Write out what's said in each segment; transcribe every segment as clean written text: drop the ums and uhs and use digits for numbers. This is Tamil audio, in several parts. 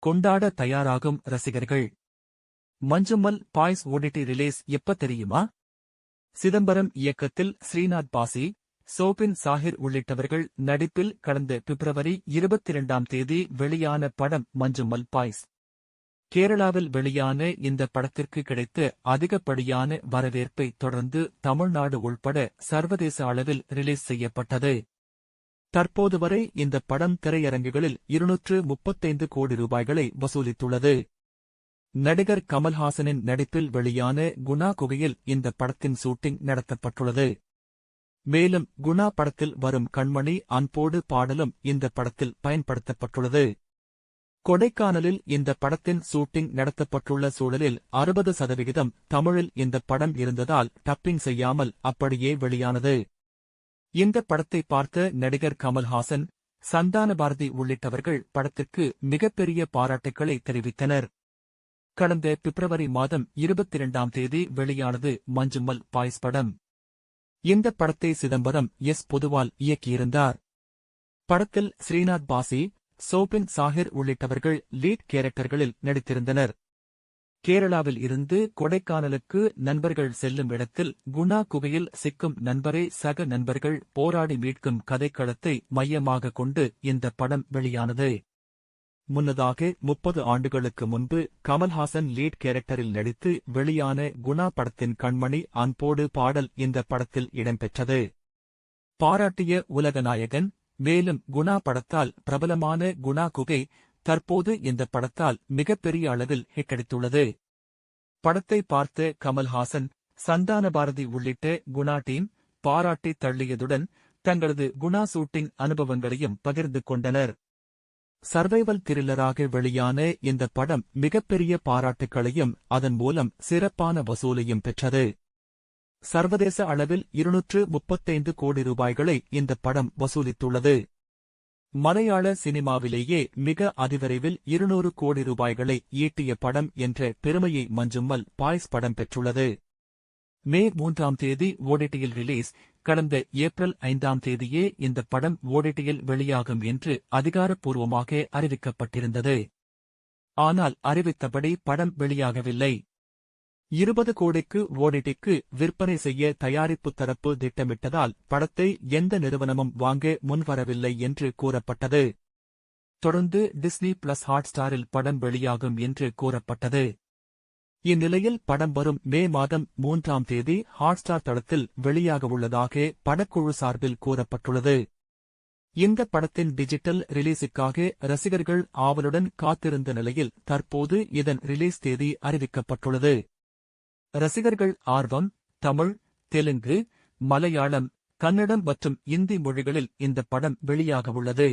கொண்டாட தயாராகும் ரசிகர்கள். மஞ்சுமல் பாய்ஸ் ஓடிடி ரிலீஸ் எப்ப தெரியுமா? சிதம்பரம் இயக்கத்தில் ஸ்ரீநாத் பாசி, சோபின் சாஹிர் உள்ளிட்டவர்கள் நடிப்பில் கடந்த பிப்ரவரி 22ஆம் தேதி வெளியான படம் மஞ்சுமல் பாய்ஸ். கேரளாவில் வெளியான இந்த படத்திற்கு கிடைத்த அதிகப்படியான வரவேற்பை தொடர்ந்து தமிழ்நாடு உள்பட சர்வதேச அளவில் ரிலீஸ் செய்யப்பட்டது. தற்போது வரை இந்த படம் திரையரங்குகளில் 235 கோடி ரூபாய்களை வசூலித்துள்ளது. நடிகர் கமல்ஹாசனின் நடிப்பில் வெளியான குணா குகையில் இந்த படத்தின் ஷூட்டிங் நடத்தப்பட்டுள்ளது. மேலும் குணா படத்தில் வரும் கண்மணி அன்போடு பாடலும் இந்த படத்தில் பயன்படுத்தப்பட்டுள்ளது. கொடைக்கானலில் இந்த படத்தின் ஷூட்டிங் நடத்தப்பட்டுள்ள சூழலில் 60% தமிழில் இந்த படம் இருந்ததால் டப்பிங் செய்யாமல் அப்படியே வெளியானது. இந்த படத்தை பார்த்த நடிகர் கமல்ஹாசன், சந்தான பாரதி உள்ளிட்டவர்கள் படத்திற்கு மிகப்பெரிய பாராட்டுக்களை தெரிவித்தனர். கடந்த பிப்ரவரி மாதம் 22ஆம் தேதி வெளியானது மஞ்சுமல் பாய்ஸ் படம். இந்த படத்தை சிதம்பரம் பொதுவால் இயக்கியிருந்தார். படத்தில் ஸ்ரீநாத் பாசி, சோபின் சாஹிர் உள்ளிட்டவர்கள் லீட் கேரக்டர்களில் நடித்திருந்தனர். கேரளாவில் இருந்து கொடைக்கானலுக்கு நண்பர்கள் செல்லும் இடத்தில் குணா குகையில் சிக்கும் நண்பரை சக நண்பர்கள் போராடி மீட்கும் கதைக்களத்தை மையமாக கொண்டு இந்த படம் வெளியானது. முன்னதாக 30 ஆண்டுகளுக்கு முன்பு கமல்ஹாசன் லீட் கேரக்டரில் நடித்து வெளியான குணா படத்தின் கண்மணி அன்போடு பாடல் இந்த படத்தில் இடம்பெற்றது. பாராட்டிய உலகநாயகன். மேலும் குணா படத்தால் பிரபலமான குணா குகை தற்போது இந்த படத்தால் மிகப்பெரிய அளவில் ஹிட்டடித்துள்ளது. படத்தை பார்த்த கமல்ஹாசன், சந்தான பாரதி உள்ளிட்ட குணா டீம் பாராட்டி தள்ளியதுடன் தங்களது குணா ஷூட்டிங் அனுபவங்களையும் பகிர்ந்து கொண்டனர். சர்வைவல் த்ரில்லராக வெளியான இந்த படம் மிகப்பெரிய பாராட்டுக்களையும் அதன் மூலம் சிறப்பான வசூலையும் பெற்றது. சர்வதேச அளவில் 235 கோடி ரூபாய்களை இந்த படம் வசூலித்துள்ளது. மலையாள சினிமாவிலேயே மிக அதிவிரைவில் 200 கோடி ரூபாய்களை ஈட்டிய படம் என்ற பெருமையை மஞ்சுமல் பாய்ஸ் படம் பெற்றுள்ளது. மே 3ஆம் தேதி ஓடிடியில் ரிலீஸ். கடந்த ஏப்ரல் 5ஆம் தேதியே இந்த படம் ஓடிடியில் வெளியாகும் என்று அதிகாரப்பூர்வமாக அறிவிக்கப்பட்டிருந்தது. ஆனால் அறிவித்தபடி படம் வெளியாகவில்லை. 20 கோடிக்கு ஓடிடிக்கு விற்பனை செய்ய தயாரிப்பு தரப்பு திட்டமிட்டதால் படத்தை எந்த நிறுவனமும் வாங்க முன்வரவில்லை என்று கூறப்பட்டது. தொடர்ந்து டிஸ்னி பிளஸ் ஹாட்ஸ்டாரில் படம் வெளியாகும் என்று கூறப்பட்டது. இந்நிலையில் படம் வரும் மே மாதம் 3ஆம் தேதி ஹாட்ஸ்டார் தளத்தில் வெளியாகவுள்ளதாக படக்குழு சார்பில் கூறப்பட்டுள்ளது. இந்த படத்தின் டிஜிட்டல் ரிலீஸுக்காக ரசிகர்கள் ஆவலுடன் காத்திருந்த நிலையில் தற்போது இதன் ரிலீஸ் தேதி அறிவிக்கப்பட்டுள்ளது. ரசிகர்கள் ஆர்வம். தமிழ், தெலுங்கு, மலையாளம், கன்னடம் மற்றும் இந்தி மொழிகளில் இந்த படம் வெளியாகவுள்ளது.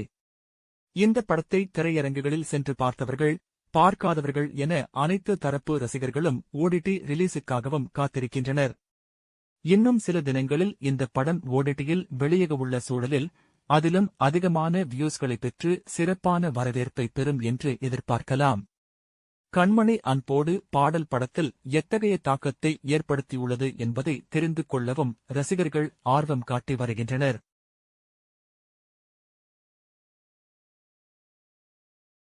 இந்த படத்தை திரையரங்குகளில் சென்று பார்த்தவர்கள், பார்க்காதவர்கள் என அனைத்து தரப்பு ரசிகர்களும் ஓடிடி ரிலீஸுக்காகவும் காத்திருக்கின்றனர். இன்னும் சில தினங்களில் இந்த படம் ஓடிடியில் வெளியாகவுள்ள சூழலில் அதிலும் அதிகமான வியூஸ்களை பெற்று சிறப்பான வரவேற்பை பெறும் என்று எதிர்பார்க்கலாம். கண்மணி அன்போடு பாடல் படத்தில் எத்தகைய தாக்கத்தை ஏற்படுத்தியுள்ளது என்பதை தெரிந்து கொள்ளவும் ரசிகர்கள் ஆர்வம் காட்டி வருகின்றனர்.